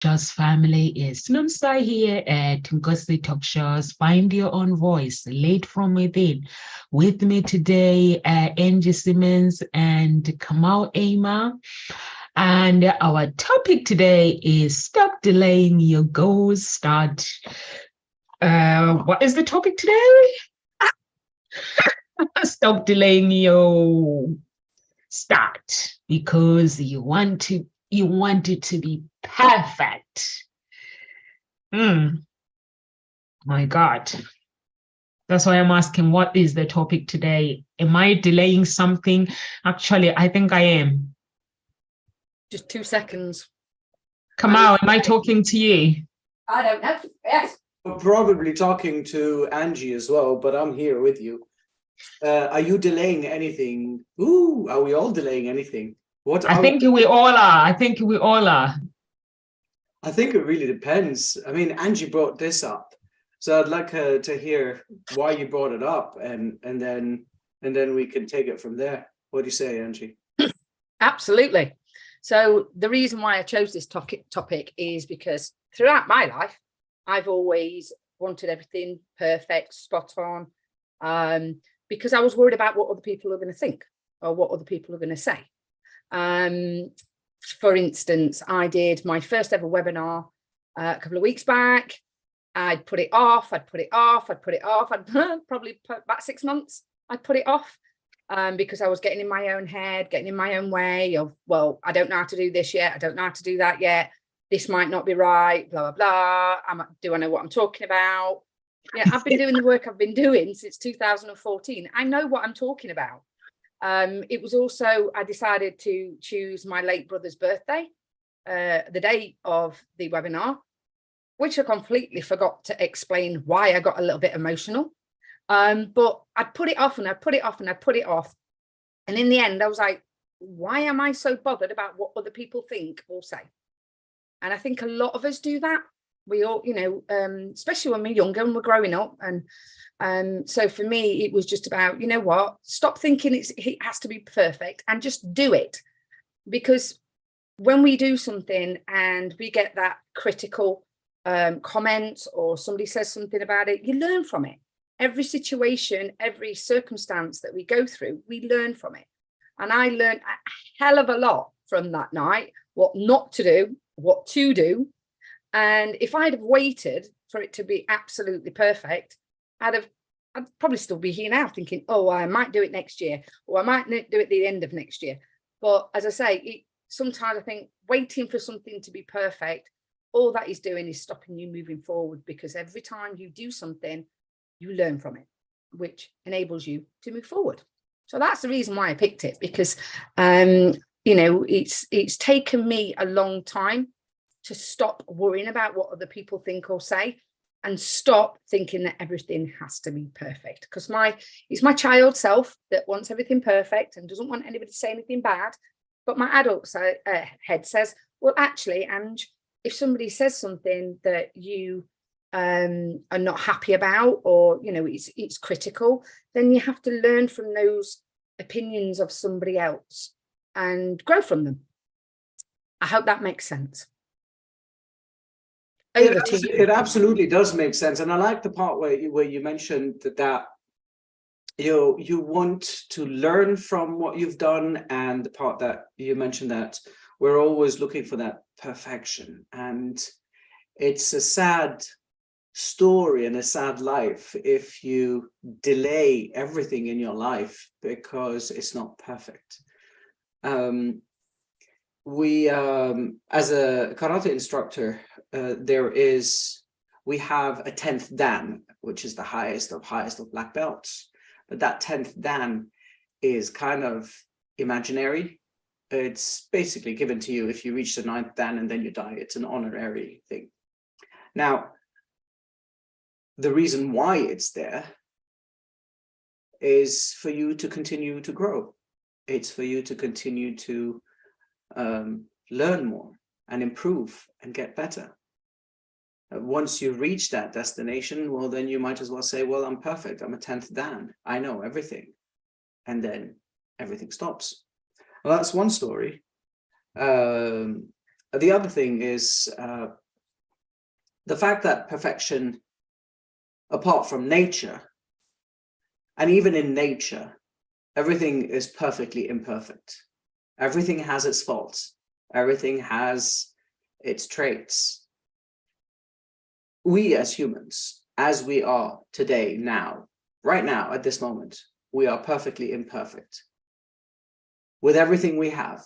Just family is Snumsai here at Ngozi Talk Shows. Find your own voice, lead from within. With me today, Angie Simmons and Kamal Ama. And our topic today is stop delaying your goals. Start. What is the topic today? Stop delaying your start because you want it to be perfect. My God. That's why I'm asking, what is the topic today? Am I delaying something? Actually, I think I am. Just 2 seconds. Kamal, am I talking to you? I don't know. Yes. I'm probably talking to Angie as well, but I'm here with you. Are you delaying anything? Are we all delaying anything? I think we all are. I think it really depends. I mean, Angie brought this up, so I'd like her to hear why you brought it up, and then we can take it from there. What do you say, Angie? Absolutely. So the reason why I chose this topic is because throughout my life, I've always wanted everything perfect, spot on, because I was worried about what other people are going to think or what other people are going to say. For instance, I did my first ever webinar a couple of weeks back. I'd put it off. I'd probably put about 6 months. I'd put it off because I was getting in my own head, getting in my own way of, well, I don't know how to do this yet. I don't know how to do that yet. This might not be right, blah, blah, blah. Do I know what I'm talking about? Yeah, I've been doing the work I've been doing since 2014. I know what I'm talking about. It was also, I decided to choose my late brother's birthday, the day of the webinar, which I completely forgot to explain why I got a little bit emotional. But I'd put it off and I'd put it off and I'd put it off. And in the end, I was like, why am I so bothered about what other people think or say? And I think a lot of us do that. We all, especially when we're younger and we're growing up. And so for me, it was just about, you know what, stop thinking it has to be perfect and just do it. Because when we do something and we get that critical comment or somebody says something about it, you learn from it. Every situation, every circumstance that we go through, we learn from it. And I learned a hell of a lot from that night, what not to do, what to do. And if I'd have waited for it to be absolutely perfect, I'd probably still be here now thinking, oh, I might do it next year, or I might do it at the end of next year. But as I say, sometimes I think waiting for something to be perfect, all that is doing is stopping you moving forward, because every time you do something, you learn from it, which enables you to move forward. So that's the reason why I picked it, because, it's taken me a long time to stop worrying about what other people think or say and stop thinking that everything has to be perfect. Because it's my child self that wants everything perfect and doesn't want anybody to say anything bad. But my adult head says, well, actually, Ange, if somebody says something that you are not happy about, or, it's critical, then you have to learn from those opinions of somebody else and grow from them. I hope that makes sense. It absolutely does make sense, and I like the part where you mentioned that you want to learn from what you've done, and the part that you mentioned that we're always looking for that perfection, and it's a sad story and a sad life if you delay everything in your life because it's not perfect. We as a karate instructor, we have a 10th dan, which is the highest of black belts, but that 10th dan is kind of imaginary. It's basically given to you if you reach the 9th dan and then you die. It's an honorary thing. Now, the reason why it's there is for you to continue to grow. It's for you to continue to learn more and improve and get better. Once you reach that destination, well, then you might as well say, well, I'm perfect. I'm a 10th dan. I know everything. And then everything stops. Well, that's one story. the other thing is the fact that perfection, apart from nature, and even in nature, everything is perfectly imperfect. Everything has its faults. Everything has its traits. We as humans, as we are today, now, right now, at this moment, we are perfectly imperfect with everything we have,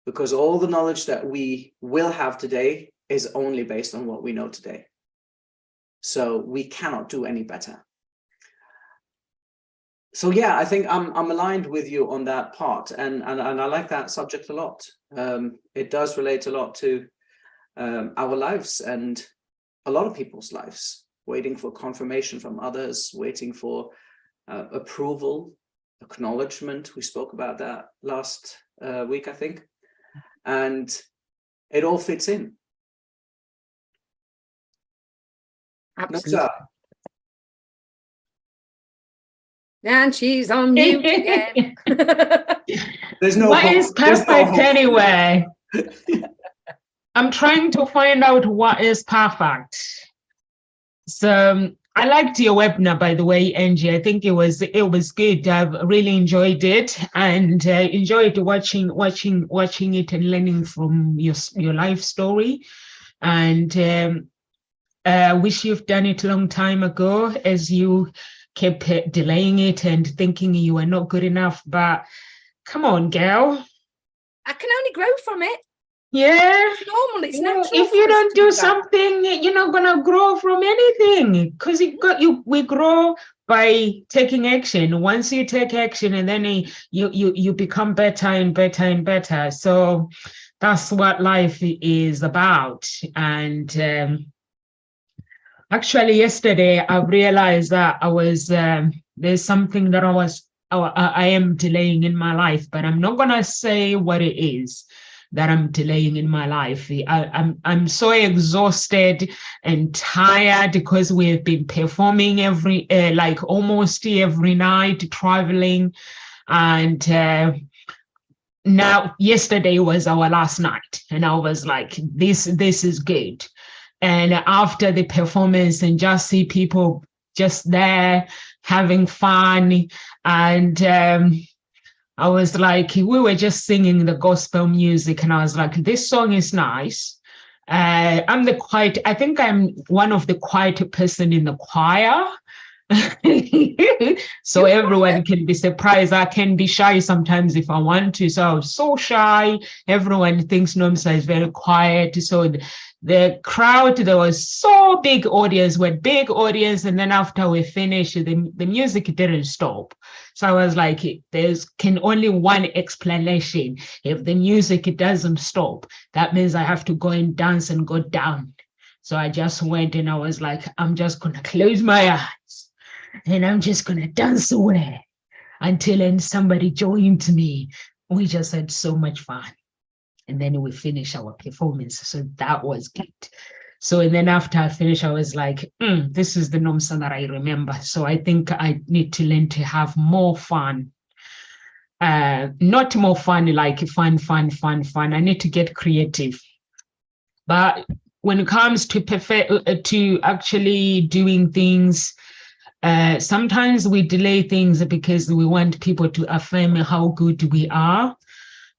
because all the knowledge that we will have today is only based on what we know today. So we cannot do any better. So yeah, I think I'm aligned with you on that part, and I like that subject a lot. It does relate a lot to our lives and a lot of people's lives, waiting for confirmation from others, waiting for approval, acknowledgement. We spoke about that last week, I think, and it all fits in. Absolutely. No, And she's on mute again. there's no What is hope. There's no perfect hope. anyway? I'm trying to find out what is perfect. So I liked your webinar, by the way, Angie. I think it was good. I've really enjoyed it, and enjoyed watching it and learning from your life story. And wish you've done it a long time ago, as you kept delaying it and thinking you were not good enough. But come on, girl. I can only grow from it. Yeah. It's normal. It's You know, natural. if you for us don't to do that. something, you're not gonna grow from anything, because we grow by taking action. Once you take action, and then you become better and better and better. So that's what life is about. And actually, yesterday I realized that I was there's something that I am delaying in my life, but I'm not gonna say what it is that I'm delaying in my life. I'm so exhausted and tired because we've been performing like almost every night, traveling, and now yesterday was our last night, and I was like, this is good. And after the performance, and just see people just there having fun, and I was like, we were just singing the gospel music, and I was like, this song is nice. I think I'm one of the quiet person in the choir. So everyone can be surprised. I can be shy sometimes if I want to. So I was so shy. Everyone thinks Nomsa is very quiet. So the crowd, there was so big audience, and then after we finished, the music didn't stop. So I was like, there's only one explanation. If the music doesn't stop, that means I have to go and dance and go down. So I just went, and I was like, I'm just gonna close my eyes, and I'm just gonna dance away until somebody joined me. We just had so much fun. And then we finished our performance. So that was good. So, and then after I finished, I was like, this is the Nomsa that I remember. So I think I need to learn to have more fun. Not more fun, like fun. I need to get creative. But when it comes to actually doing things, sometimes we delay things because we want people to affirm how good we are.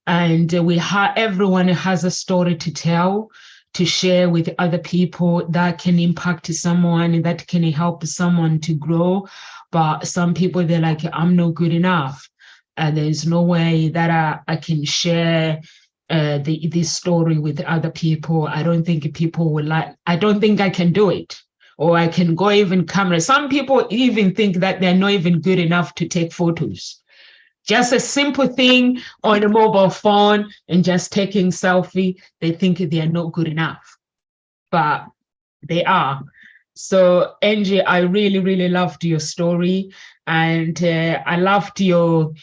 And everyone has a story to tell, to share with other people that can impact someone, that can help someone to grow. But some people, they're like, I'm not good enough. There's no way that I can share this story with other people. I don't think people will I don't think I can do it. Or I can go even camera. Some people even think that they're not even good enough to take photos. Just a simple thing on a mobile phone and just taking selfie, they think they are not good enough, but they are. So Angie, I really, really loved your story, and I loved your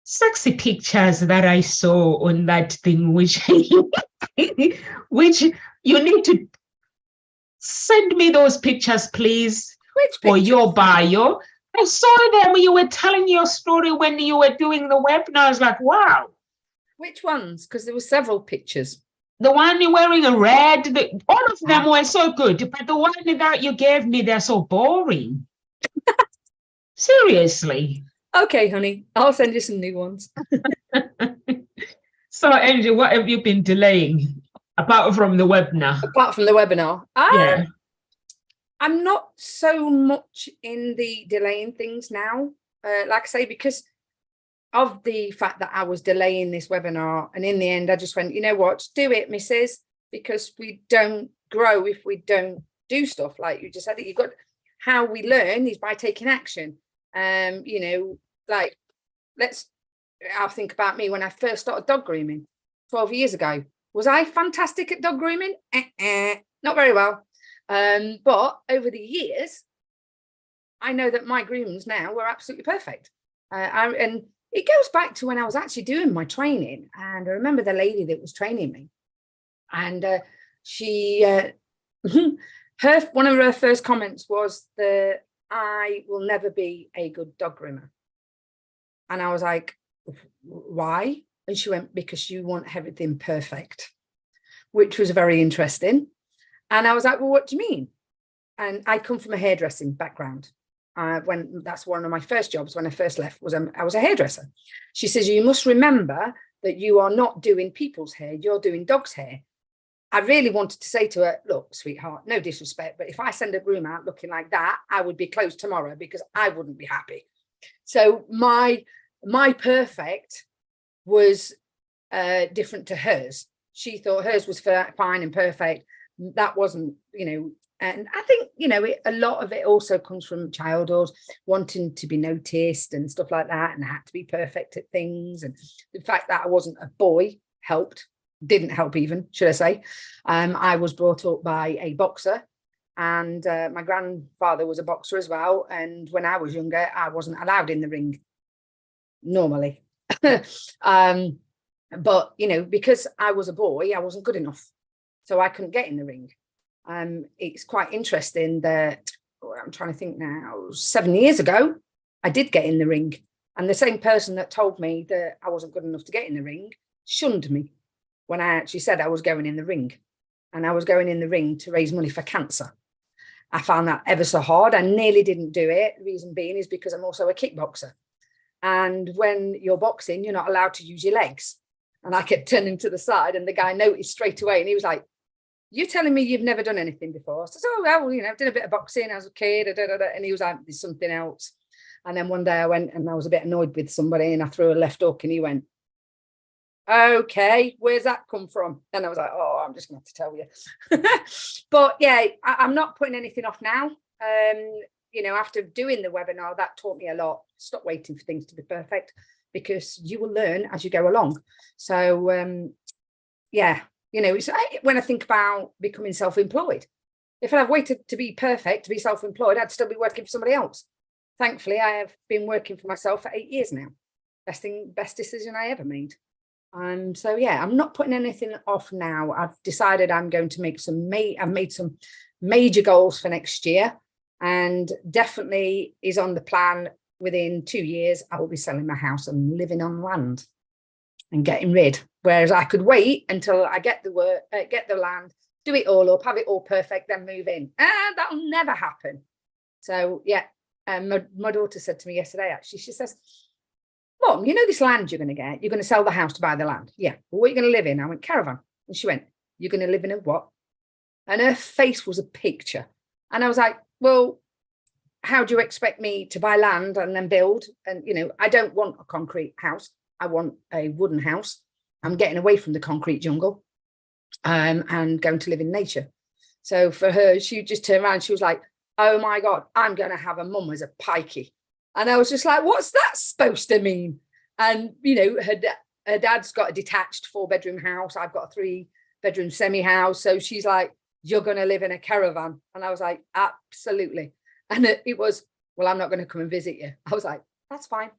sexy pictures that I saw on that thing, which you need to send me those pictures, please, for your bio. I saw them when you were telling your story when you were doing the webinar. I was like, wow. Which ones? Because there were several pictures. The one you're wearing a red, all of them were so good, but the one that you gave me, they're so boring. Seriously. Okay, honey, I'll send you some new ones. So, Angie, what have you been delaying apart from the webinar? Apart from the webinar, Yeah. I'm not so much in the delaying things now, like I say, because of the fact that I was delaying this webinar, and in the end I just went, you know what, do it, missus, because we don't grow if we don't do stuff. Like you just said, you've got, how we learn is by taking action. You know, like I'll think about me when I first started dog grooming 12 years ago. Was I fantastic at dog grooming? Not very well. But over the years, I know that my groomers now were absolutely perfect. And it goes back to when I was actually doing my training. And I remember the lady that was training me. And she, one of her first comments was that I will never be a good dog groomer. And I was like, why? And she went, because you want everything perfect, which was very interesting. And I was like, well, what do you mean? And I come from a hairdressing background. When that's one of my first jobs when I first left, I was a hairdresser. She says, you must remember that you are not doing people's hair, you're doing dogs' hair. I really wanted to say to her, look, sweetheart, no disrespect, but if I send a groom out looking like that, I would be closed tomorrow because I wouldn't be happy. So my perfect was different to hers. She thought hers was fine and perfect. That wasn't, you know, and I think, you know, a lot of it also comes from childhood, wanting to be noticed and stuff like that, and I had to be perfect at things. And the fact that I wasn't a boy didn't help even, should I say. I was brought up by a boxer, and my grandfather was a boxer as well. And when I was younger, I wasn't allowed in the ring normally. But, you know, because I was a boy, I wasn't good enough. So I couldn't get in the ring. It's quite interesting that, I'm trying to think now, 7 years ago, I did get in the ring. And the same person that told me that I wasn't good enough to get in the ring shunned me when I actually said I was going in the ring. And I was going in the ring to raise money for cancer. I found that ever so hard. I nearly didn't do it. The reason being is because I'm also a kickboxer. And when you're boxing, you're not allowed to use your legs. And I kept turning to the side, and the guy noticed straight away, and he was like, you're telling me you've never done anything before? I said, oh, well, you know, I did a bit of boxing as a kid, and he was like, there's something else. And then one day I went and I was a bit annoyed with somebody, and I threw a left hook, and he went, okay, where's that come from? And I was like, oh, I'm just going to have to tell you. But yeah, I'm not putting anything off now. You know, after doing the webinar, that taught me a lot. Stop waiting for things to be perfect, because you will learn as you go along. So yeah, you know, when I think about becoming self-employed, if I'd have waited to be perfect, to be self-employed, I'd still be working for somebody else. Thankfully, I have been working for myself for 8 years now. Best decision I ever made. So yeah, I'm not putting anything off now. I've decided I'm going to make I've made some major goals for next year, and definitely is on the plan. Within 2 years, I will be selling my house and living on land and getting rid. Whereas I could wait until I get the work, get the land, do it all up, have it all perfect, then move in. And that'll never happen. So yeah, my daughter said to me yesterday, actually, she says, Mom, you know this land you're going to get? You're going to sell the house to buy the land. Yeah. Well, what are you going to live in? I went, caravan. And she went, you're going to live in a what? And her face was a picture. And I was like, well, how do you expect me to buy land and then build? And, you know, I don't want a concrete house. I want a wooden house. I'm getting away from the concrete jungle and going to live in nature. So for her, she just turned around. She was like, oh my God, I'm going to have a mum as a pikey. And I was just like, what's that supposed to mean? And, you know, her dad's got a detached 4-bedroom house. I've got a 3-bedroom semi-house. So she's like, you're going to live in a caravan. And I was like, absolutely. And it was, well, I'm not going to come and visit you. I was like, that's fine.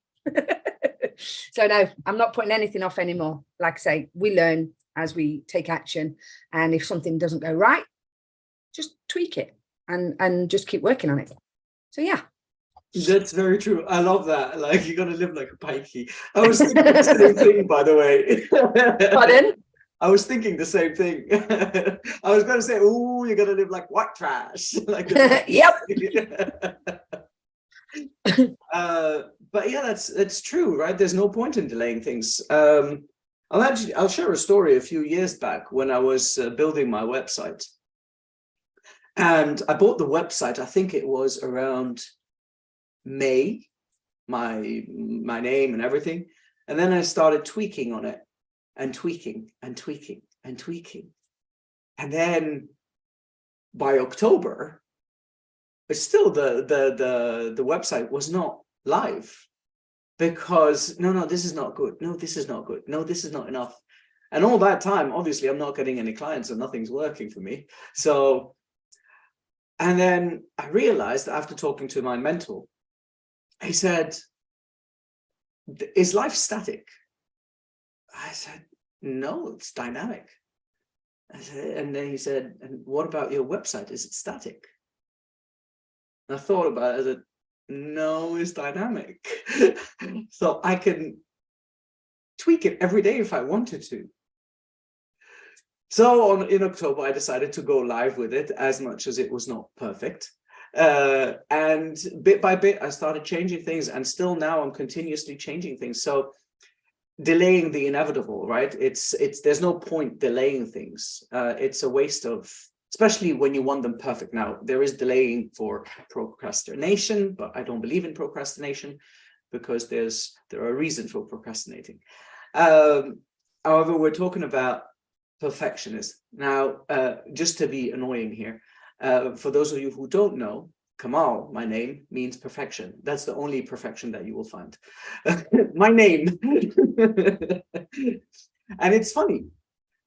So no, I'm not putting anything off anymore. Like I say, we learn as we take action. And if something doesn't go right, just tweak it and just keep working on it. So yeah. That's very true. I love that. Like, you're gonna live like a pikey. I was thinking the same thing, by the way. Pardon? I was thinking the same thing. I was going to say, "Oh, you're going to live like white trash." Like, Yep. But yeah, that's true, right? There's no point in delaying things. I'll share a story a few years back when I was building my website, and I bought the website. I think it was around May, my name and everything, and then I started tweaking on it, and tweaking and tweaking and tweaking, and then by October, it's still the website was not live, because no, this is not good. No, this is not good. No, this is not enough. And all that time, obviously, I'm not getting any clients and nothing's working for me. So, and then I realized after talking to my mentor, he said, "Is life static?" I said, "No, it's dynamic." I said, and then he said, "And what about your website? Is it static?" And I thought about it. I said, "No, it's dynamic." So I can tweak it every day if I wanted to. So in October, I decided to go live with it, as much as it was not perfect. And bit by bit, I started changing things, and still now I'm continuously changing things. So delaying the inevitable, right? There's no point delaying things. It's a waste of, especially when you want them perfect. Now, there is delaying for procrastination, but I don't believe in procrastination, because there are reasons for procrastinating. However, we're talking about perfectionism. Now, just to be annoying here, for those of you who don't know, Kamal, my name, means perfection. That's the only perfection that you will find. My name. And it's funny.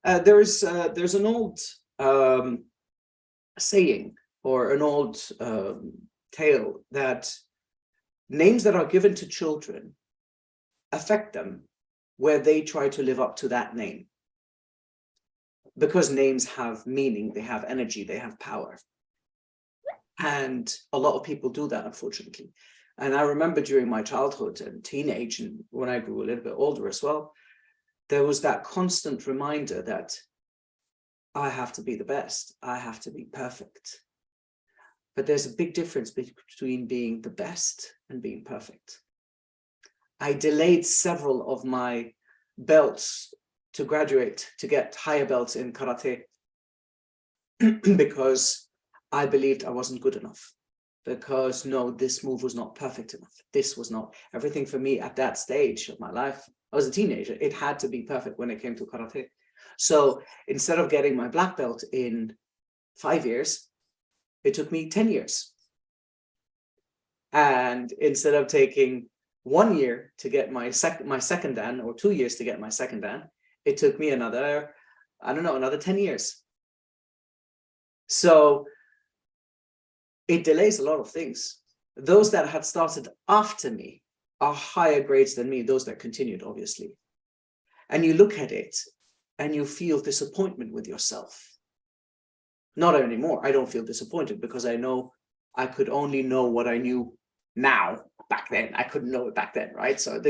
There's an old saying, or an old tale, that names that are given to children affect them where they try to live up to that name. Because names have meaning, they have energy, they have power. And a lot of people do that, unfortunately. And I remember during my childhood and teenage, and when I grew a little bit older as well, there was that constant reminder that I have to be the best, I have to be perfect. But there's a big difference between being the best and being perfect. I delayed several of my belts to graduate, to get higher belts in karate, because I believed I wasn't good enough. Because no, this move was not perfect enough. This was not everything for me at that stage of my life. I was a teenager. It had to be perfect when it came to karate. So instead of getting my black belt in 5 years, it took me 10 years. And instead of taking 1 year to get my second dan, or 2 years to get my second dan, it took me another 10 years. So it delays a lot of things. Those that had started after me are higher grades than me, those that continued, obviously. And you look at it and you feel disappointment with yourself. Not anymore. I don't feel disappointed, because I know I could only know what I knew now. Back then, I couldn't know it back then, right? So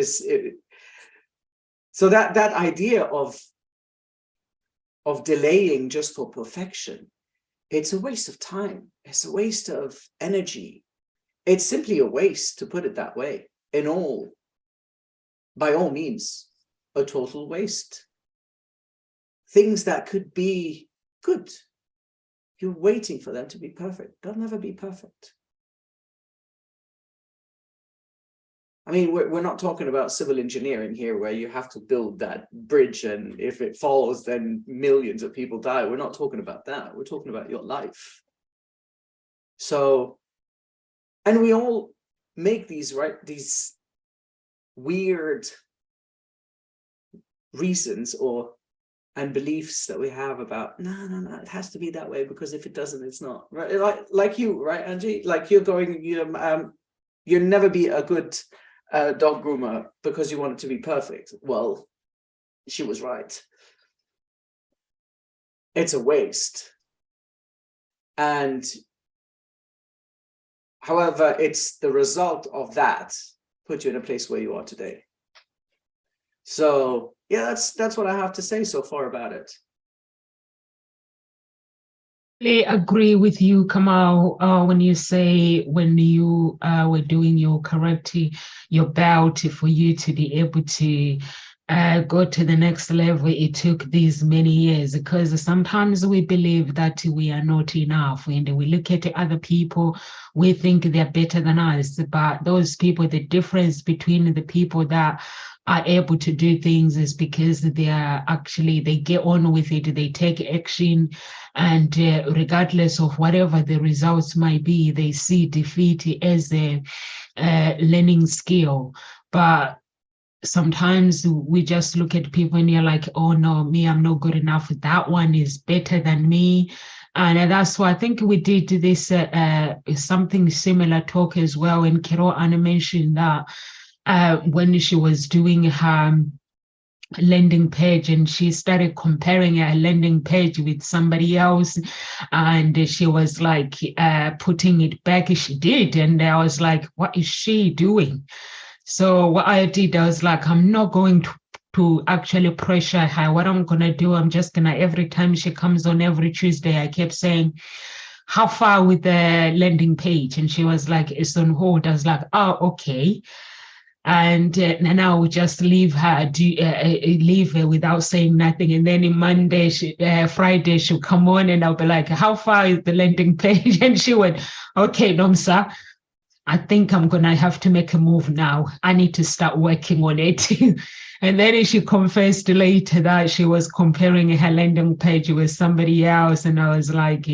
that idea of delaying just for perfection, it's a waste of time. It's a waste of energy. It's simply a waste, to put it that way. By all means, a total waste. Things that could be good, you're waiting for them to be perfect. They'll never be perfect. I mean, we're not talking about civil engineering here, where you have to build that bridge, and if it falls, then millions of people die. We're not talking about that. We're talking about your life. So, and we all make these weird reasons and beliefs that we have about, no, it has to be that way, because if it doesn't, it's not. Right? Like you, right, Angie? Like you're going, you'll never be a good dog groomer because you want it to be perfect. Well, she was right. It's a waste. And however, it's the result of that put you in a place where you are today. So Yeah, that's what I have to say so far about it. I agree with you, Kamal, when you say when you were doing your karate, your bout for you to be able to go to the next level, it took these many years, because sometimes we believe that we are not enough, and we look at other people, we think they're better than us, but those people, the difference between the people that are able to do things is because they get on with it, they take action, and regardless of whatever the results might be, they see defeat as a learning skill. But sometimes we just look at people and you're like, oh no, me, I'm not good enough. That one is better than me. And that's why I think we did this something similar talk as well. And Kiro Anna mentioned that when she was doing her landing page, and she started comparing her landing page with somebody else, and she was like putting it back. She did, and I was like, what is she doing? So what I did, I was like, I'm not going to actually pressure her. What I'm gonna do, I'm just gonna, every time she comes on every Tuesday, I kept saying, how far with the landing page? And she was like, it's on hold. I was like, oh, okay. And I would just leave her, leave her without saying nothing. And then Monday, Friday, she'll come on, and I'll be like, how far is the landing page? And she went, okay, Nomsa, I think I'm going to have to make a move now. I need to start working on it. And then she confessed later that she was comparing her landing page with somebody else. And I was like,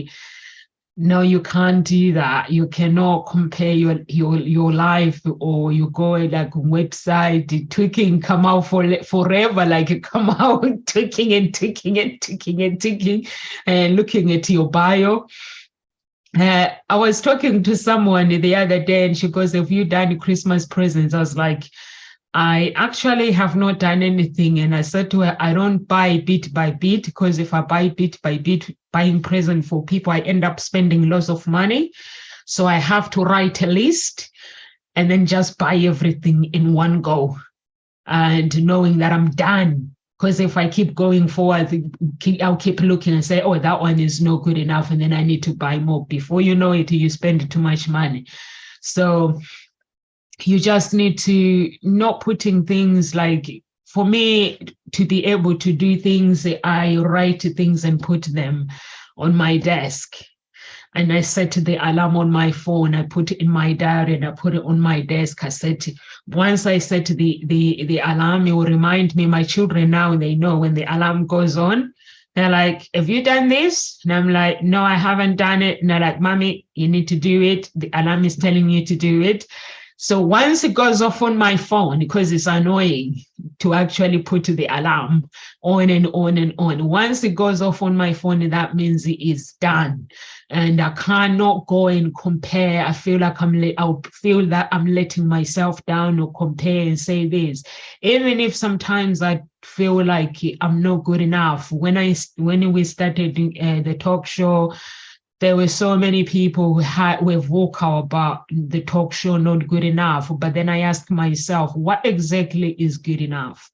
no, you can't do that. You cannot compare your life, or you go like website tweaking, come out forever, like come out tweaking and looking at your bio. I was talking to someone the other day, and she goes, have you done Christmas presents? I was like, I actually have not done anything. And I said to her, I don't buy bit by bit, because if I buy bit by bit, buying present for people, I end up spending lots of money. So I have to write a list and then just buy everything in one go, and knowing that I'm done. Because if I keep going forward, I'll keep looking and say, oh, that one is not good enough, and then I need to buy more. Before you know it, you spend too much money. So you just need to not putting things like, for me, to be able to do things, I write things and put them on my desk. And I set the alarm on my phone. I put it in my diary and I put it on my desk. I said, once I set the alarm, it will remind me. My children now, they know when the alarm goes on, they're like, have you done this? And I'm like, no, I haven't done it. And they're like, Mommy, you need to do it. The alarm is telling you to do it. So once it goes off on my phone, because it's annoying to actually put the alarm on and on and on. Once it goes off on my phone, that means it is done. And I cannot go and compare. I feel like I'll feel that I'm letting myself down, or compare and say this. Even if sometimes I feel like I'm not good enough. When we started the talk show, there were so many people who were vocal about the talk show not good enough. But then I asked myself, what exactly is good enough?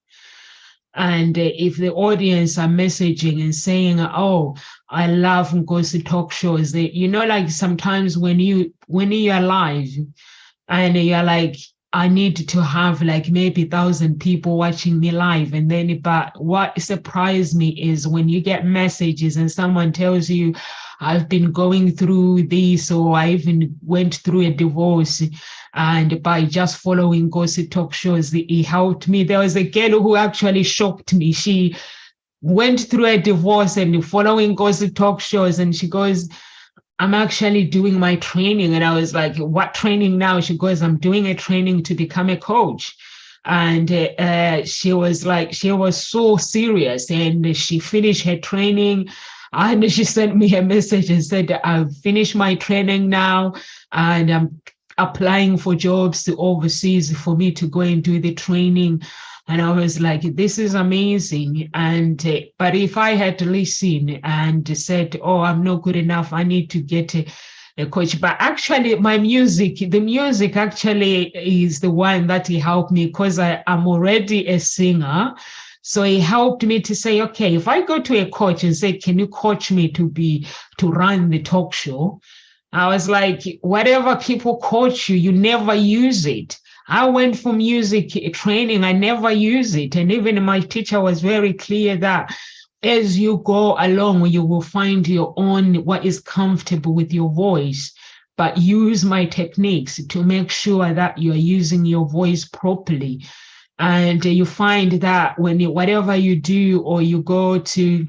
And if the audience are messaging and saying, oh, I love Nkosi talk shows, like sometimes when you are live and you're like, I need to have like maybe 1,000 people watching me live. And then, but what surprised me is when you get messages and someone tells you, I've been going through this, or I even went through a divorce, and by just following Nkosi talk shows, it helped me. There was a girl who actually shocked me. She went through a divorce and following Nkosi talk shows, and she goes, I'm actually doing my training. And I was like, what training now? She goes, I'm doing a training to become a coach. And she was so serious, and she finished her training. And she sent me a message and said, I've finished my training now, and I'm applying for jobs overseas for me to go and do the training. And I was like, this is amazing. And but if I had listened and said, oh, I'm not good enough, I need to get a coach. But actually, the music actually is the one that helped me, because I'm already a singer. So it helped me to say, okay, if I go to a coach and say, can you coach me to run the talk show? I was like, whatever people coach you, you never use it. I went for music training, I never use it. And even my teacher was very clear that as you go along, you will find your own, what is comfortable with your voice, but use my techniques to make sure that you're using your voice properly. And you find that when whatever you do, or you go to,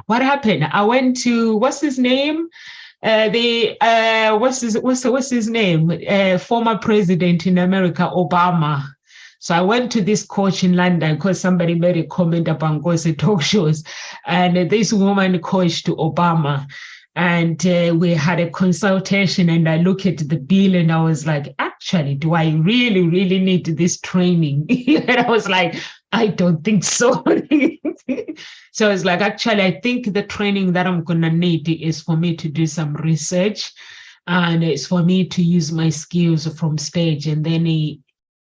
what happened? I went to, what's his name? What's his name? Former president in America, Obama. So I went to this coach in London because somebody made a comment about Ngozi talk shows, and this woman coached Obama. And we had a consultation, and I looked at the bill and I was like, actually, do I really, really need this training? And I was like, I don't think so. So it's like, actually, I think the training that I'm going to need is for me to do some research, and it's for me to use my skills from stage. And then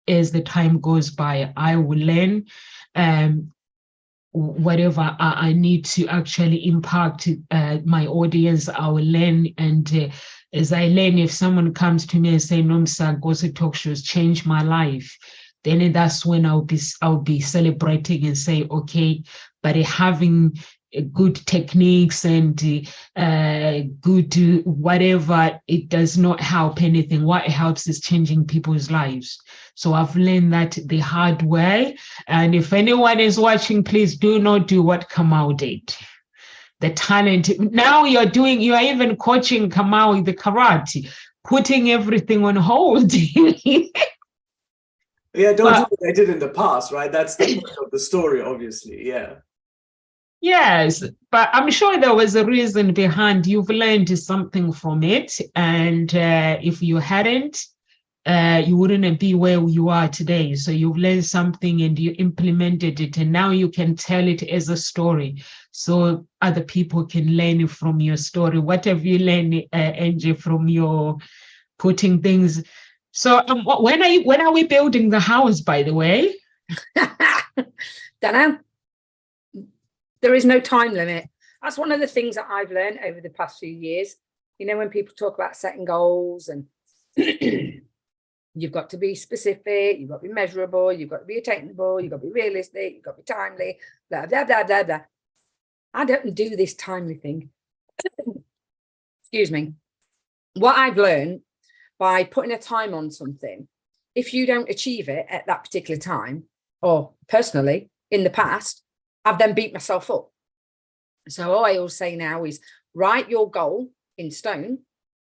as the time goes by, I will learn whatever I need to actually impact my audience, I will learn. And as I learn, if someone comes to me and say, Nomsa, Ngozi talk shows changed my life, then that's when I'll be celebrating and say, okay, but having good techniques and good whatever, it does not help anything. What helps is changing people's lives. So I've learned that the hard way. And if anyone is watching, please do not do what Kamau did. The talent, now you are even coaching Kamau with the karate, putting everything on hold. Yeah, don't do what I did in the past, right? That's the point of the story, obviously. Yeah. Yes, but I'm sure there was a reason behind. You've learned something from it. And if you hadn't, you wouldn't be where you are today. So you've learned something and you implemented it, and now you can tell it as a story, so other people can learn from your story. What have you learned, Angie, from your putting things? So when are we building the house, by the way? Don't know. There is no time limit. That's one of the things that I've learned over the past few years. You know, when people talk about setting goals, and you've got to be specific, you've got to be measurable, you've got to be attainable, you've got to be realistic, you've got to be timely, blah, blah, blah, blah, blah. I don't do this timely thing. Excuse me. What I've learned by putting a time on something, if you don't achieve it at that particular time, or personally in the past, I've then beat myself up. So all I always say now is write your goal in stone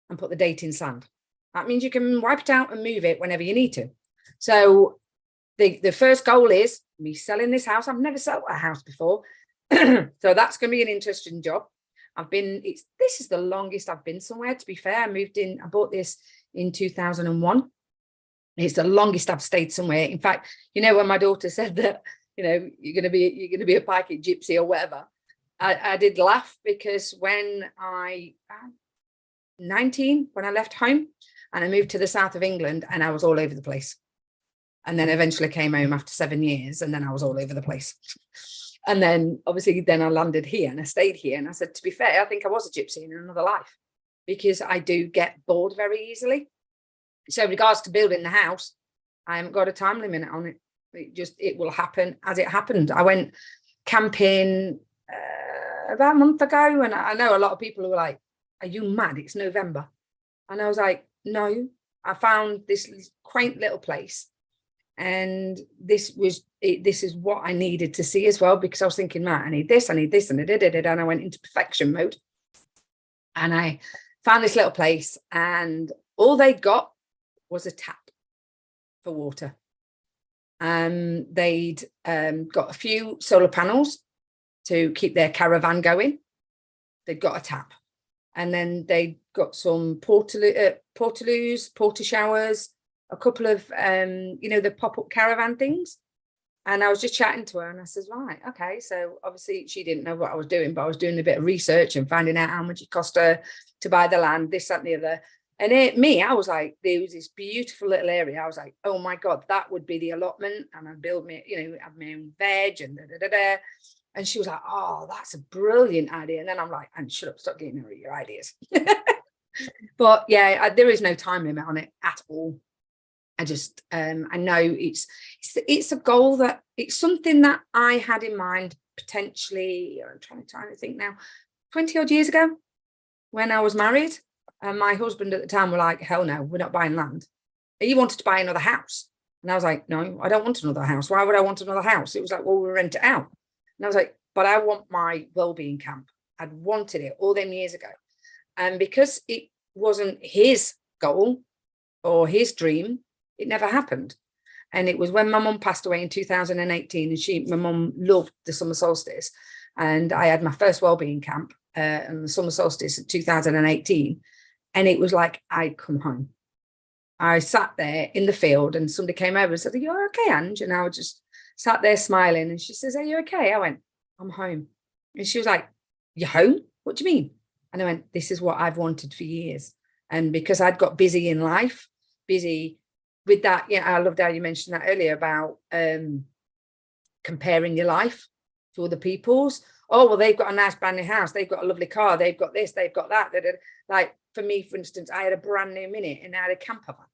and put the date in sand. That means you can wipe it out and move it whenever you need to. So the first goal is me selling this house. I've never sold a house before. So that's going to be an interesting job. This is the longest I've been somewhere, to be fair. I bought this in 2001. It's the longest I've stayed somewhere. In fact, you know, when my daughter said that, you know, you're going to be a Pike gypsy or whatever, I did laugh, because when 19, when I left home and I moved to the south of England, and I was all over the place. And then eventually came home after 7 years, and then I was all over the place. And then obviously then I landed here and I stayed here. And I said, to be fair, I think I was a gypsy in another life, because I do get bored very easily. So in regards to building the house, I haven't got a time limit on it. It will happen as it happened. I went camping about a month ago, and I know a lot of people were like, are you mad? It's November. And I was like, no, I found this quaint little place. And this is what I needed to see as well, because I was thinking, man, I need this, and I went into perfection mode. And I found this little place, and all they got was a tap for water. They'd got a few solar panels to keep their caravan going. They'd got a tap, and then they got some portaloos, porta showers, a couple of the pop-up caravan things. And I was just chatting to her, and I said, right, okay. So obviously she didn't know what I was doing, but I was doing a bit of research and finding out how much it cost her to buy the land, this, that, and the other. And I was like, there was this beautiful little area. I was like, oh my God, that would be the allotment. And I'd build me, have my own veg and da, da, da, da. And she was like, oh, that's a brilliant idea. And then I'm like, and shut up, stop getting rid of your ideas. But yeah, there is no time limit on it at all. I just, I know it's a goal that it's something that I had in mind potentially, I'm trying to think now, 20 odd years ago when I was married. And my husband at the time were like, hell no, we're not buying land. He wanted to buy another house. And I was like, no, I don't want another house. Why would I want another house? It was like, well, we'll rent it out. And I was like, but I want my wellbeing camp. I'd wanted it all them years ago. And because it wasn't his goal or his dream, it never happened. And it was when my mum passed away in 2018, and my mum loved the summer solstice. And I had my first wellbeing camp on the summer solstice in 2018. And it was like, I'd come home. I sat there in the field and somebody came over and said, are you okay, Ange? And I was just sat there smiling. And she says, are you okay? I went, I'm home. And she was like, you're home? What do you mean? And I went, this is what I've wanted for years. And because I'd got busy in life, busy with that, I loved how you mentioned that earlier about comparing your life to other people's. Oh, well, they've got a nice brand new house. They've got a lovely car. They've got this, they've got that. Like for me, for instance, I had a brand new Mini and I had a camper van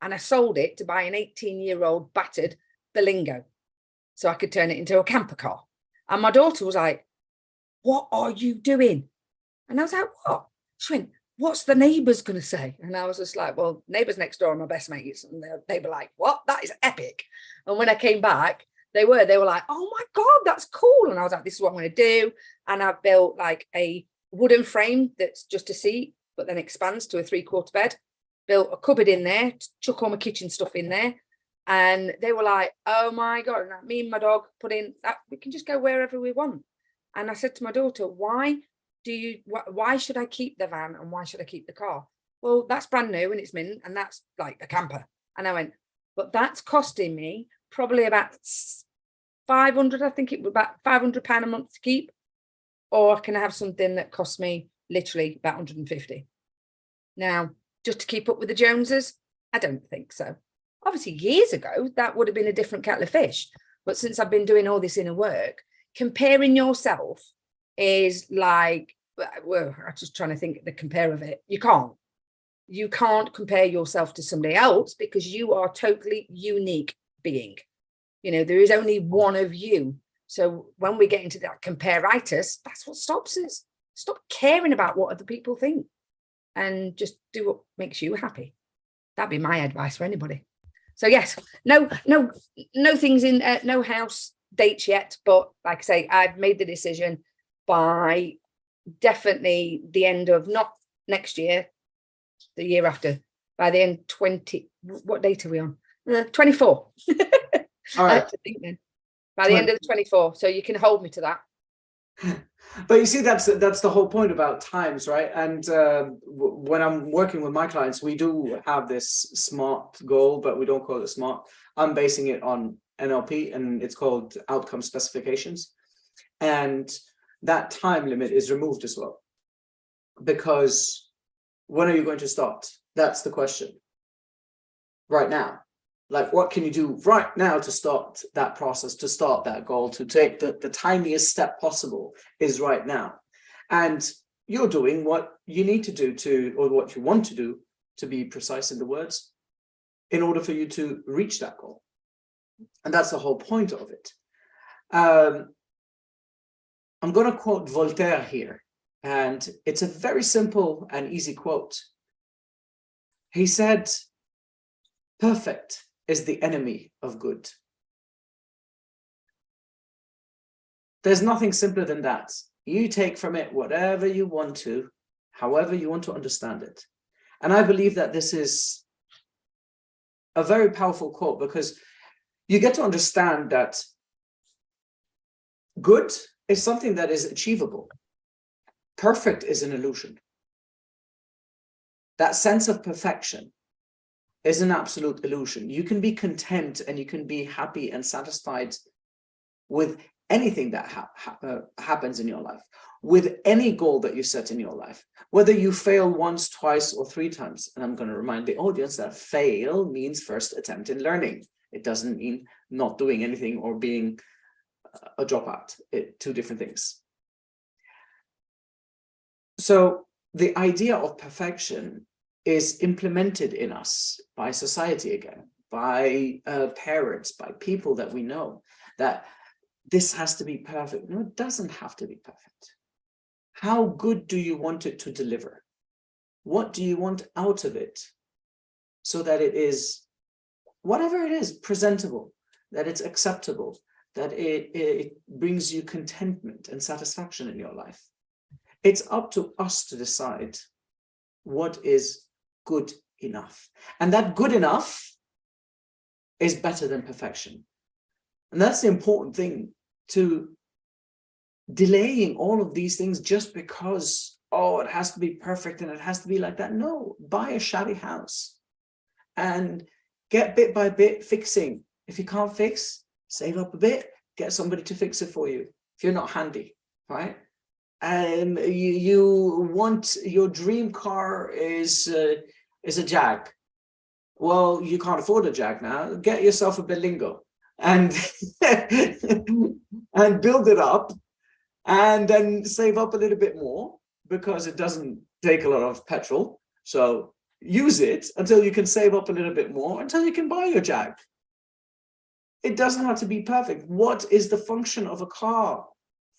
and I sold it to buy an 18-year-old battered Berlingo so I could turn it into a camper car. And my daughter was like, what are you doing? And I was like, what? She went, what's the neighbours going to say? And I was just like, well, neighbours next door are my best mates. And they were like, what? That is epic. And when I came back, they were like, oh my God, that's cool. And I was like, this is what I'm going to do. And I've built like a wooden frame that's just a seat, but then expands to a 3/4 bed. Built a cupboard in there, chuck all my kitchen stuff in there. And they were like, oh my God. And me and my dog put in that we can just go wherever we want. And I said to my daughter, why should I keep the van and why should I keep the car? Well, that's brand new and it's mint and that's like a camper. And I went, but that's costing me probably about 500, I think it was about £500 a month to keep, or can I have something that costs me literally about 150? Now, just to keep up with the Joneses, I don't think so. Obviously, years ago, that would have been a different kettle of fish. But since I've been doing all this inner work, comparing yourself is like, well, I'm just trying to think the compare of it. You can't compare yourself to somebody else because you are totally unique being. There is only one of you. So when we get into that compare-itis, that's what stops us. Stop caring about what other people think and just do what makes you happy. That'd be my advice for anybody. So yes, no things in, no house dates yet, but like I say, I've made the decision by definitely the end of not next year, the year after, by the end 20, what date are we on? 24. All right. By the end of the 24. So you can hold me to that. But you see, that's the whole point about times, right? And when I'm working with my clients, we do have this SMART goal, but we don't call it SMART. I'm basing it on NLP, and it's called outcome specifications. And that time limit is removed as well. Because when are you going to start? That's the question. Right now. Like, what can you do right now to start that process, to start that goal, to take the tiniest step possible is right now. And you're doing what you need to do or what you want to do, to be precise in the words, in order for you to reach that goal. And that's the whole point of it. I'm going to quote Voltaire here, and it's a very simple and easy quote. He said, "Perfect is the enemy of good." There's nothing simpler than that. You take from it whatever you want to, however you want to understand it. And I believe that this is a very powerful quote, because you get to understand that good is something that is achievable. Perfect is an illusion. That sense of perfection is an absolute illusion. You can be content and you can be happy and satisfied with anything that happens in your life, with any goal that you set in your life, whether you fail once, twice, or 3 times. And I'm going to remind the audience that fail means first attempt in learning. It doesn't mean not doing anything or being a dropout. Two different things. So the idea of perfection is implemented in us by society again, by parents, by people that we know, that this has to be perfect. No, it doesn't have to be perfect. How good do you want it to deliver? What do you want out of it so that it is, whatever it is, presentable, that it's acceptable, that it brings you contentment and satisfaction in your life? It's up to us to decide what is good enough. And that good enough is better than perfection. And that's the important thing, to delaying all of these things just because, oh, it has to be perfect and it has to be like that. No, buy a shabby house and get bit by bit fixing. If you can't fix, save up a bit, get somebody to fix it for you if you're not handy, right? And you want your dream car is a Jag. Well, you can't afford a Jag now. Get yourself a Berlingo and and build it up, and then save up a little bit more, because it doesn't take a lot of petrol. So use it until you can save up a little bit more, until you can buy your Jag. It doesn't have to be perfect. What is the function of a car?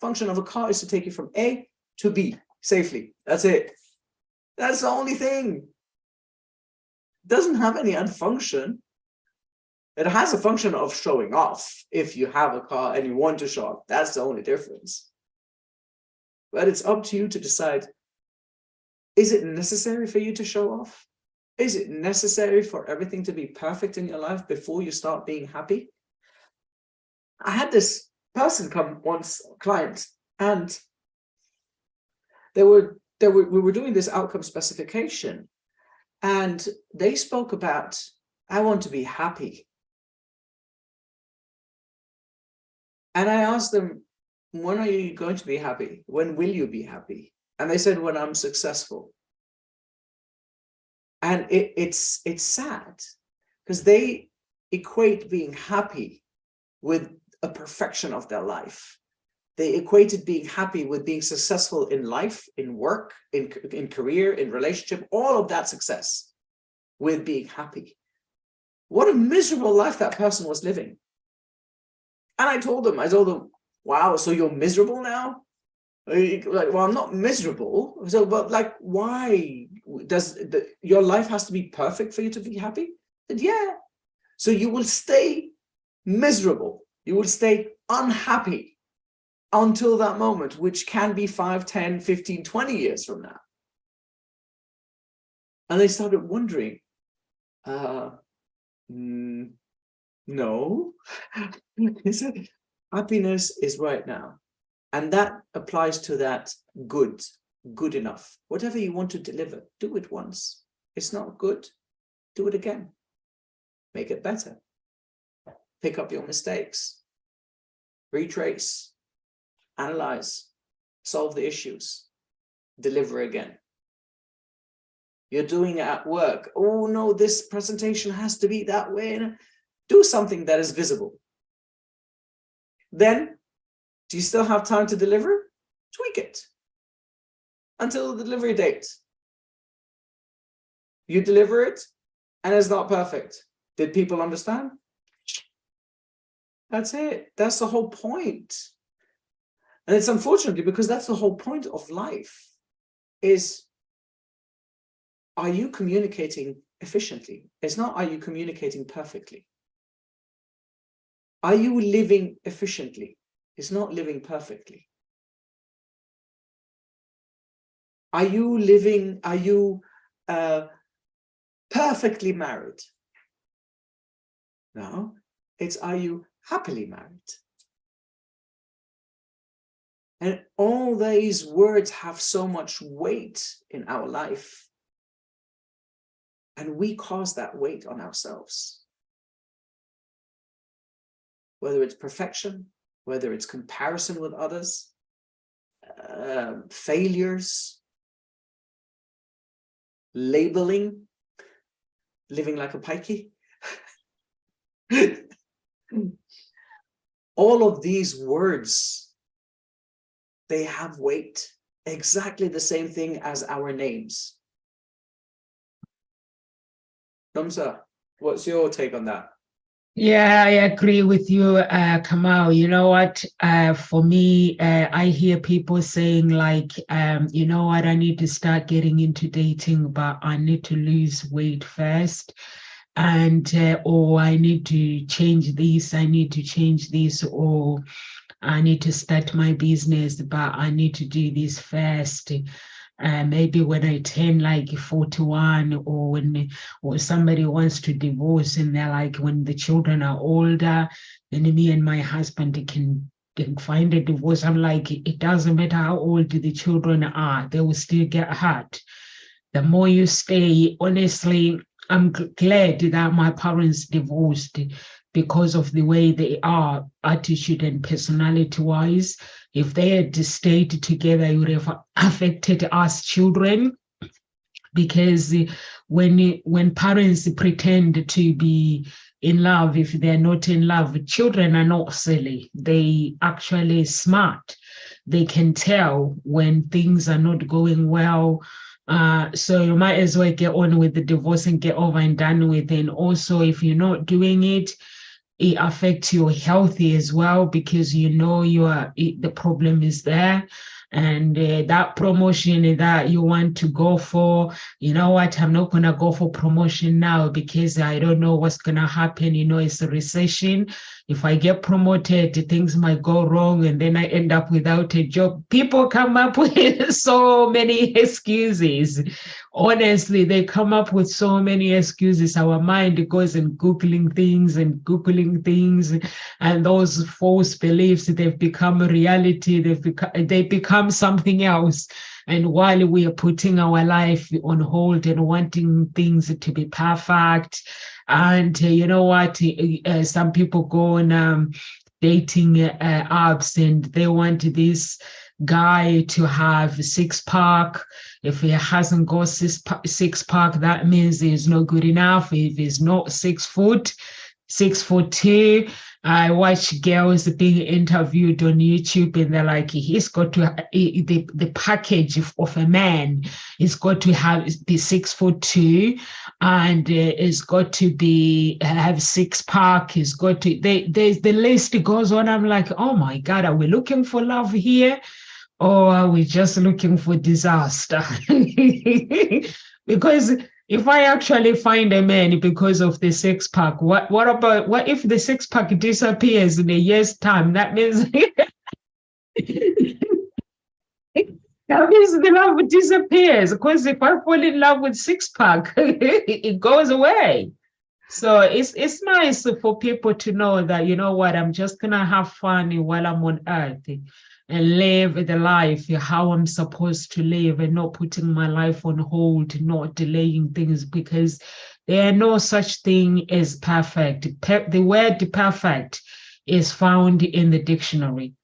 Function of a car is to take you from A to B safely. That's it. That's the only thing. It doesn't have any other function. It has a function of showing off if you have a car and you want to show off. That's the only difference. But it's up to you to decide, is it necessary for you to show off? Is it necessary for everything to be perfect in your life before you start being happy? I had this person come once, client, and we were doing this outcome specification, and they spoke about, I want to be happy. And I asked them, when are you going to be happy? When will you be happy? And they said, when I'm successful. And it's sad, because they equate being happy with a perfection of their life. They equated being happy with being successful in life, in work, in career, in relationship, all of that success with being happy. What a miserable life that person was living. And I told them, wow, so you're miserable now? Like, well, I'm not miserable. So, but like, why does your life has to be perfect for you to be happy? I said, yeah. So you will stay miserable. You will stay unhappy until that moment, which can be 5, 10, 15, 20 years from now. And they started wondering, no. He said, happiness is right now. And that applies to that good enough. Whatever you want to deliver, do it once. It's not good, do it again. Make it better. Pick up your mistakes. Retrace. Analyze. Solve the issues. Deliver again. You're doing it at work. Oh no, this presentation has to be that way. Do something that is visible. Then, do you still have time to deliver? Tweak it until the delivery date. You deliver it and it's not perfect. Did people understand? That's it. That's the whole point. And it's unfortunately because that's the whole point of life is, are you communicating efficiently? It's not, are you communicating perfectly? Are you living efficiently? It's not living perfectly. Are you living, perfectly married? No, it's, are you happily married? And all these words have so much weight in our life. And we cause that weight on ourselves. Whether it's perfection, whether it's comparison with others, failures, labeling, living like a pikey. All of these words, they have weight, exactly the same thing as our names. Namsa, what's your take on that? Yeah, I agree with you, Kamal. You know what? For me, I hear people saying like, you know what? I need to start getting into dating, but I need to lose weight first. And or I need to change this, I need to change this, or I need to start my business, but I need to do this first. Maybe when I turn like 41, or somebody wants to divorce and they're like, when the children are older, then me and my husband can find a divorce. I'm like, it doesn't matter how old the children are, they will still get hurt. The more you stay, honestly, I'm glad that my parents divorced because of the way they are, attitude and personality-wise. If they had stayed together, it would have affected us children. Because when parents pretend to be in love, if they're not in love, children are not silly. They actually smart. They can tell when things are not going well. So you might as well get on with the divorce and get over and done with it. And also, if you're not doing it, it affects your health as well, because you know the problem is there. And that promotion that you want to go for, you know what, I'm not going to go for promotion now because I don't know what's going to happen. You know, it's a recession. If I get promoted, things might go wrong and then I end up without a job. People come up with so many excuses. Honestly, they come up with so many excuses. Our mind goes and Googling things, and those false beliefs, they've become a reality. They become something else. And while we are putting our life on hold and wanting things to be perfect, and you know what, some people go on dating apps and they want this guy to have a six-pack. If he hasn't got six-pack, that means he's not good enough. If he's not 6 foot, 6'2". I watch girls being interviewed on YouTube and they're like, he's got to the package of a man. He's got to be 6'2", and it's got to be have 6-pack. He's got to. The list goes on. I'm like, oh my God, are we looking for love here, or are we just looking for disaster? Because if I actually find a man because of the 6-pack, what if the 6-pack disappears in a year's time? That means the love disappears. Because if I fall in love with 6-pack, it goes away. So it's nice for people to know that, you know what, I'm just gonna have fun while I'm on earth and live the life how I'm supposed to live, and not putting my life on hold, not delaying things, because there are no such thing as perfect. The word perfect is found in the dictionary,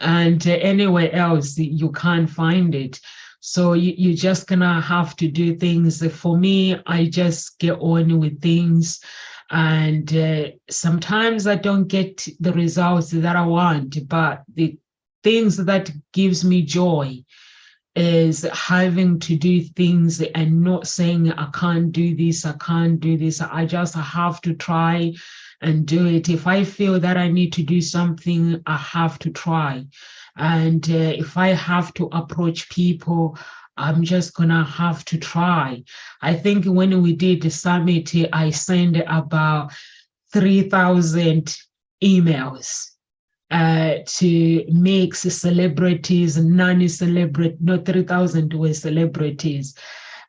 and anywhere else you can't find it. So you're just gonna have to do things. For me, I just get on with things, and sometimes I don't get the results that I want, but the things that gives me joy is having to do things and not saying, I can't do this, I can't do this. I just have to try and do it. If I feel that I need to do something, I have to try. And if I have to approach people, I'm just gonna have to try. I think when we did the summit, I sent about 3,000 emails to mix celebrities, non-celebrity, not 3,000 were celebrities.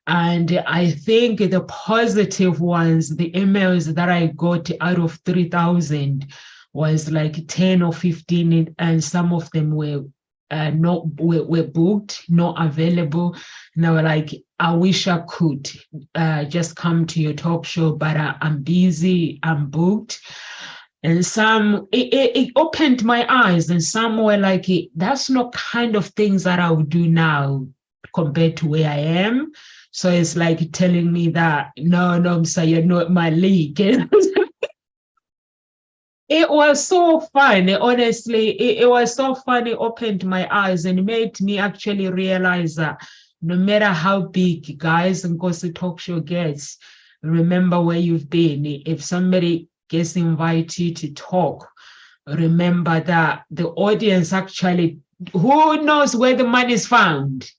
And I think the positive ones, the emails that I got out of 3,000 was like 10 or 15, and some of them were were booked, not available. And they were like, I wish I could just come to your talk show, but I'm busy, I'm booked. And some, it opened my eyes, and some were like, that's not kind of things that I would do now compared to where I am. So it's like telling me that, no, so you're not my league. It was so fun. Honestly, it was so fun. It opened my eyes and made me actually realize that no matter how big Guys and Nkosi Talk Show gets, remember where you've been. If somebody gets invited to talk, remember that the audience actually, who knows where the money is found?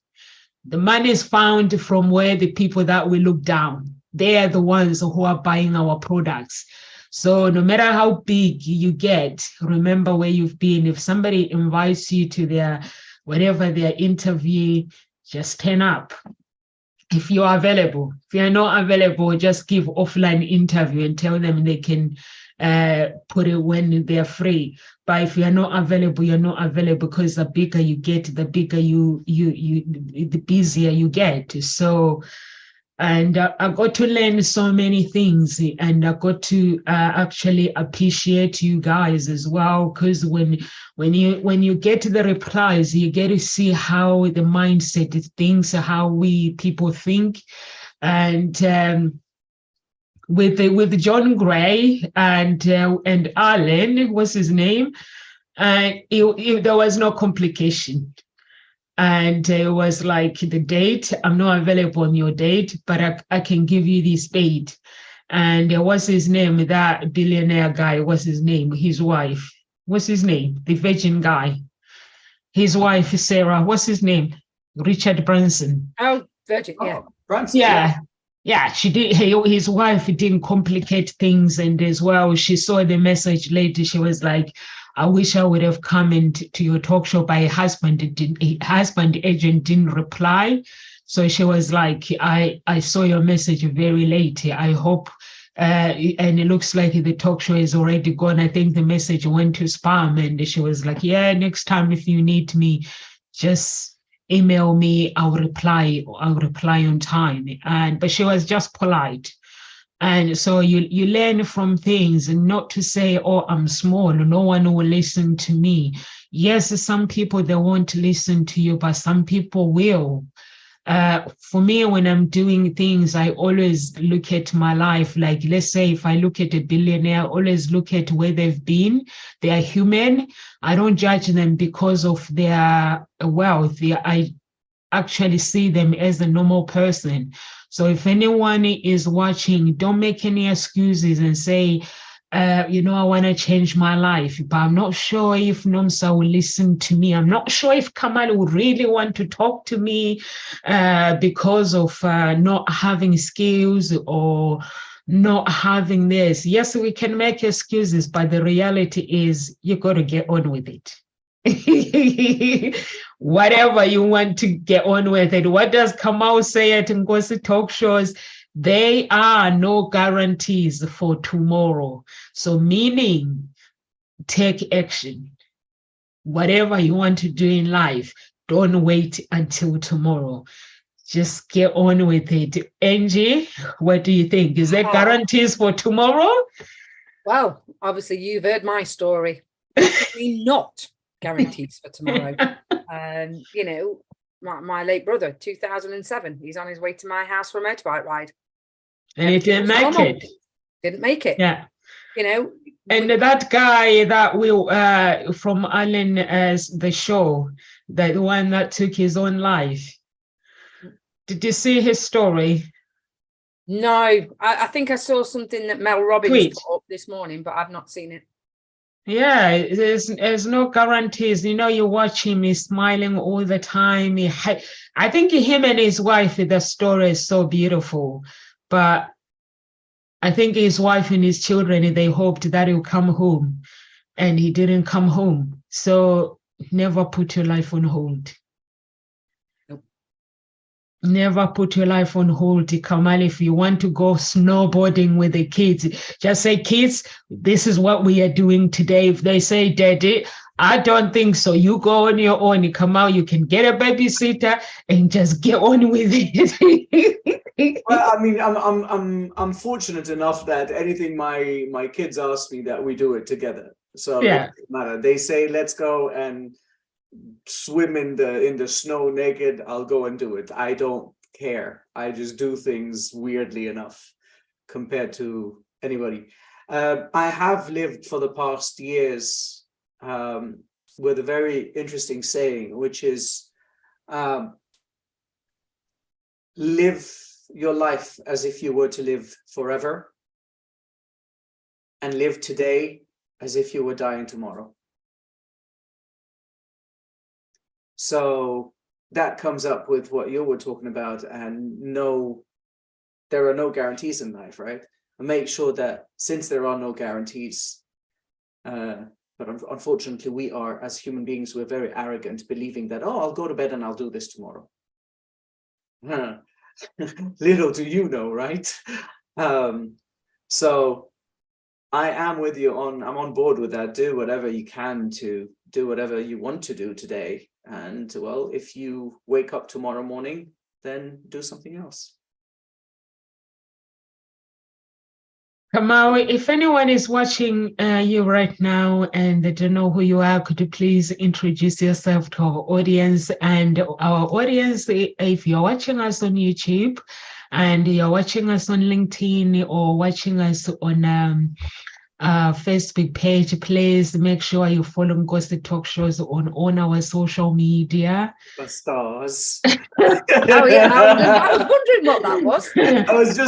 The money is found from where the people that we look down. They are the ones who are buying our products. So no matter how big you get, remember where you've been. If somebody invites you to their, whatever their interview, just turn up. If you're available. If you're not available, just give offline interview and tell them they can put it when they're free. But if you're not available, you're not available, because the bigger you get, the bigger the busier you get. So, and I got to learn so many things, and I got to actually appreciate you guys as well, because when you get the replies, you get to see how the mindset is things, how we people think. And with John Gray and Alan, what's his name, there was no complication. And it was like, the date, I'm not available on your date, but I can give you this date. And what's his name? That billionaire guy, what's his name? His wife, what's his name? The virgin guy. His wife, Sarah, what's his name? Richard Branson. Oh, virgin, yeah. Branson, yeah, she did. His wife didn't complicate things. And as well, she saw the message later. She was like, I wish I would have come into your talk show, but her husband agent didn't reply. So she was like, I saw your message very late. I hope, and it looks like the talk show is already gone. I think the message went to spam. And she was like, yeah, next time if you need me, just email me. I'll reply on time. But she was just polite. And so you learn from things, and not to say, oh, I'm small, no one will listen to me. Yes, some people, they won't listen to you, but some people will. For me, when I'm doing things, I always look at my life. Like, let's say if I look at a billionaire, I always look at where they've been. They are human. I don't judge them because of their wealth. I actually see them as a normal person. So if anyone is watching, don't make any excuses and say, I want to change my life, but I'm not sure if Nomsa will listen to me. I'm not sure if Kamal would really want to talk to me because of not having skills or not having this. Yes, we can make excuses, but the reality is you got to get on with it. Whatever you want to get on with it. What does Kamal say at Nkosi Talk Shows? There are no guarantees for tomorrow. So meaning, take action. Whatever you want to do in life, don't wait until tomorrow. Just get on with it. Angie, what do you think? Is there guarantees for tomorrow? Well, obviously you've heard my story. Definitely not guarantees for tomorrow. My late brother, 2007, he's on his way to my house for a motorbike ride. And he didn't make it. Didn't make it. Yeah. And that guy that will from Alan as the show, the one that took his own life. Did you see his story? No, I think I saw something that Mel Robbins put up this morning, but I've not seen it. Yeah, there's no guarantees. You watch him, he's smiling all the time. I think him and his wife, the story is so beautiful. But I think his wife and his children, they hoped that he'll come home, and he didn't come home. So never put your life on hold. Nope. Never put your life on hold, Kamal. If you want to go snowboarding with the kids, just say, kids, this is what we are doing today. If they say, Daddy, I don't think so, you go on your own. You come out, you can get a babysitter and just get on with it. Well, I mean, I'm fortunate enough that anything my kids ask me, that we do it together. So it Yeah. doesn't matter. They say, let's go and swim in the snow naked, I'll go and do it. I don't care. I just do things weirdly enough compared to anybody. I have lived for the past years with a very interesting saying, which is live your life as if you were to live forever, and live today as if you were dying tomorrow. So that comes up with what you were talking about, and no, there are no guarantees in life, right? And make sure that, since there are no guarantees, but unfortunately we are, as human beings, we're very arrogant, believing that, oh, I'll go to bed and I'll do this tomorrow. Little do you know, right? So I am with you I'm on board with that. Do whatever you can to do whatever you want to do today. And well, if you wake up tomorrow morning, then do something else. Kamal, if anyone is watching you right now and they don't know who you are, could you please introduce yourself to our audience? And our audience, if you're watching us on YouTube and you're watching us on LinkedIn or watching us on Facebook page, please make sure you follow Ngozi Talk Shows on our social media. The stars. Oh yeah, I was wondering what that was.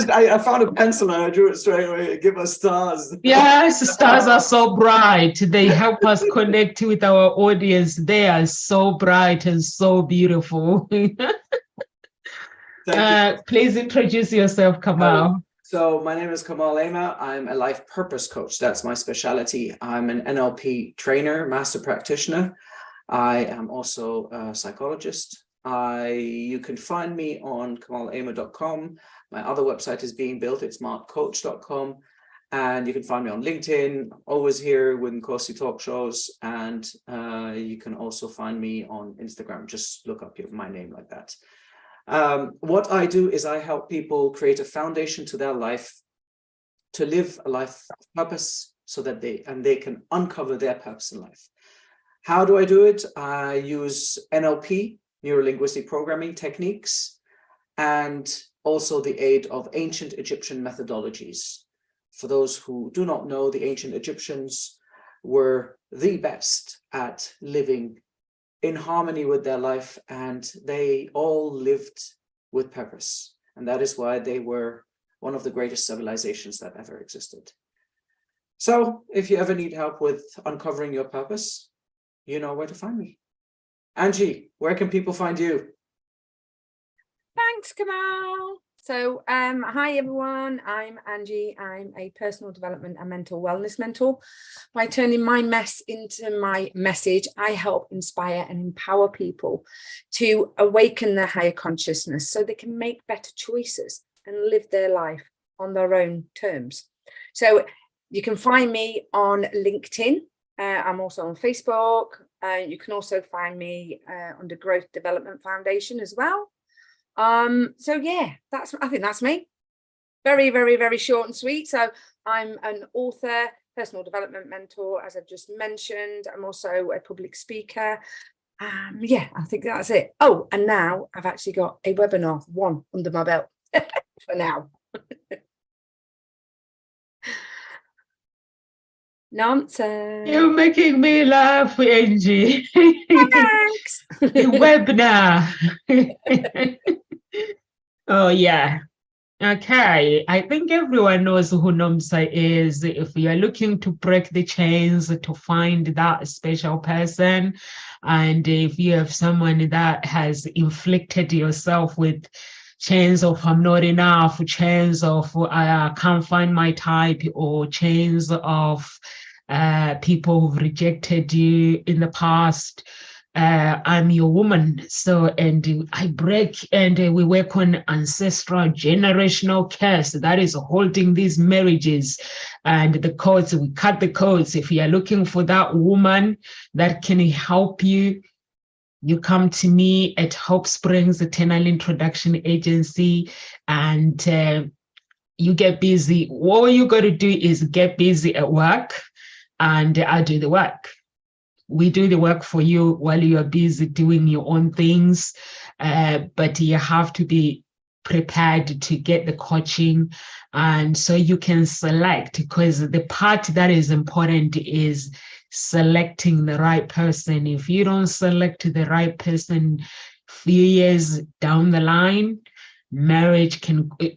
I found a pencil and I drew it straight away. Give us stars. Yes, stars are so bright. They help us connect with our audience. They are so bright and so beautiful. Please introduce yourself, Kamal. So my name is Kamal Ema. I'm a life purpose coach. That's my specialty. I'm an NLP trainer, master practitioner. I am also a psychologist. You can find me on kamalema.com. My other website is being built. It's smartcoach.com. And you can find me on LinkedIn, always here with Ngozi Talk Shows. And you can also find me on Instagram. Just look up my name like that. What I do is I help people create a foundation to their life, to live a life of purpose, so that they can uncover their purpose in life. How do I do it? I use NLP, neuro-linguistic programming techniques, and also the aid of ancient Egyptian methodologies. For those who do not know, the ancient Egyptians were the best at living in harmony with their life, and they all lived with purpose. And that is why they were one of the greatest civilizations that ever existed. So if you ever need help with uncovering your purpose, you know where to find me. Angie, where can people find you? Thanks, Kamal. So, hi everyone, I'm Angie. I'm a personal development and mental wellness mentor. By turning my mess into my message, I help inspire and empower people to awaken their higher consciousness so they can make better choices and live their life on their own terms. So you can find me on LinkedIn. I'm also on Facebook. You can also find me under Growth Development Foundation as well. So yeah, I think that's me. Very, very, very short and sweet. So I'm an author, personal development mentor, as I've just mentioned. I'm also a public speaker. Yeah, I think that's it. Oh, and now I've actually got a webinar, one under my belt for now. Nonsense. You're making me laugh, Angie. Thanks. Webinar. Oh, yeah. Okay. I think everyone knows who Nomsa is. If you are looking to break the chains, to find that special person, and if you have someone that has inflicted yourself with chains of I'm not enough, chains of I can't find my type, or chains of people who've rejected you in the past, I'm your woman. So, and I break and we work on ancestral generational curse that is holding these marriages and the codes. We cut the codes. If you are looking for that woman that can help you you come to me at Hope Springs Eternal Introduction Agency, and you get busy. What you got to do is get busy at work, and I do the work. We do the work for you while you are busy doing your own things, but you have to be prepared to get the coaching, and so you can select, because the part that is important is selecting the right person. If you don't select the right person, few years down the line, marriage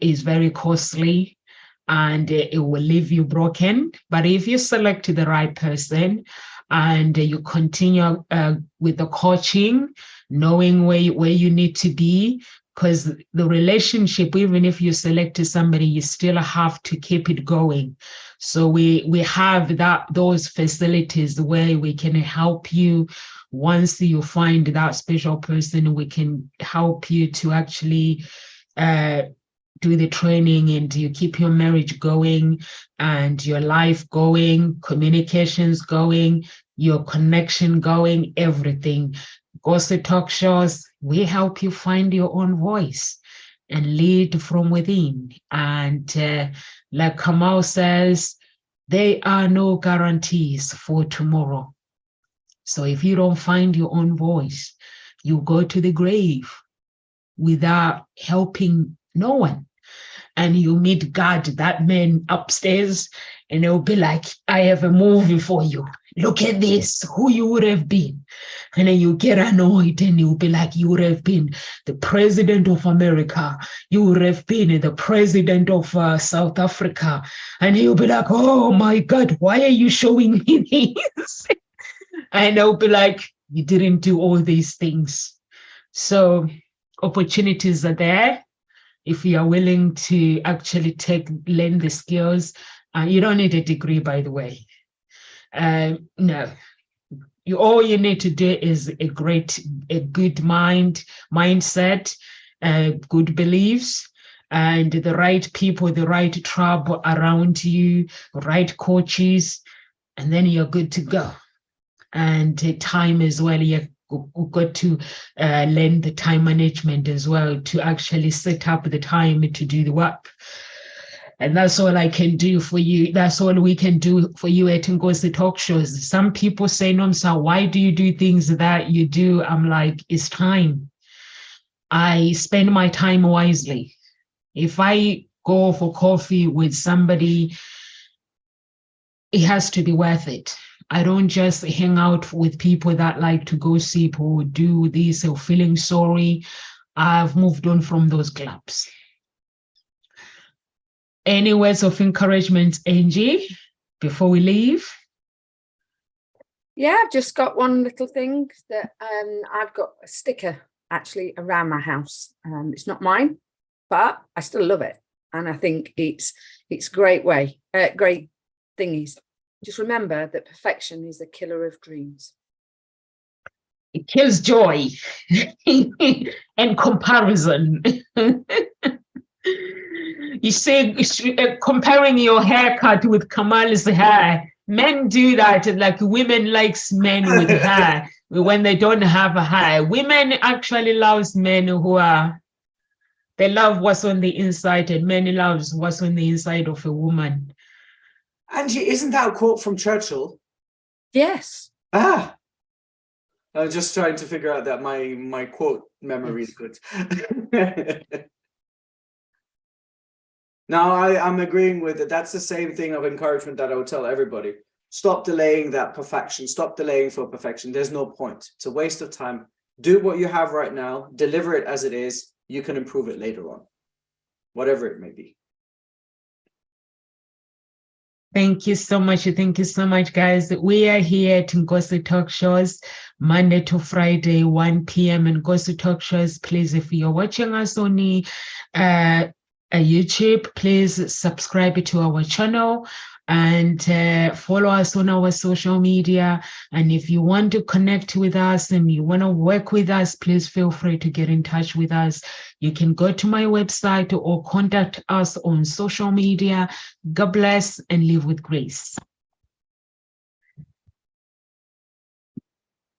is very costly, and it will leave you broken. But if you select the right person and you continue with the coaching, knowing where you need to be, because the relationship, even if you select somebody, you still have to keep it going. So we have those facilities where we can help you. Once you find that special person, we can help you to actually do the training, and you keep your marriage going and your life going, communications going, your connection going, everything. Gossip Talk Shows, we help you find your own voice and lead from within. And like Kamal says, there are no guarantees for tomorrow. So if you don't find your own voice, you go to the grave without helping no one. And you meet God, that man upstairs, and he'll be like, I have a movie for you. Look at this, who you would have been. And then you get annoyed, and you'll be like, you would have been the president of America. You would have been the president of South Africa. And he'll be like, oh my God, why are you showing me this? And I'll be like, you didn't do all these things. So opportunities are there. If you are willing to actually learn the skills, you don't need a degree, by the way. No, all you need to do is a good mindset, good beliefs, and the right people, the right tribe around you, right coaches, and then you're good to go. And time as well, you've got to learn the time management as well, to actually set up the time to do the work. And that's all I can do for you. That's all we can do for you at Ngozi Talk Shows. Some people say, Nomsa, why do you do things that you do? I'm like, it's time. I spend my time wisely. If I go for coffee with somebody, it has to be worth it. I don't just hang out with people that like to gossip or do this or feeling sorry. I've moved on from those clubs. Any words of encouragement, Angie, before we leave? Yeah, I've just got one little thing that I've got a sticker actually around my house. It's not mine, but I still love it. And I think it's great thing is, just remember that perfection is the killer of dreams. It kills joy and comparison. You say, comparing your haircut with Kamal's hair, men do that. Like women likes men with hair when they don't have a hair. Women actually loves men they love what's on the inside, and men loves what's on the inside of a woman. Angie, isn't that a quote from Churchill? Yes. I was just trying to figure out that my quote memory is good. Now, I'm agreeing with it. That's the same thing of encouragement that I would tell everybody. Stop delaying that perfection. Stop delaying for perfection. There's no point. It's a waste of time. Do what you have right now. Deliver it as it is. You can improve it later on, whatever it may be. Thank you so much. Thank you so much, guys. We are here at Ngozi Talk Shows, Monday to Friday, 1 p.m. And Ngozi Talk Shows, please, if you're watching us on the YouTube, please subscribe to our channel and follow us on our social media. And if you want to connect with us and you want to work with us, please feel free to get in touch with us. You can go to my website or contact us on social media. God bless and live with grace.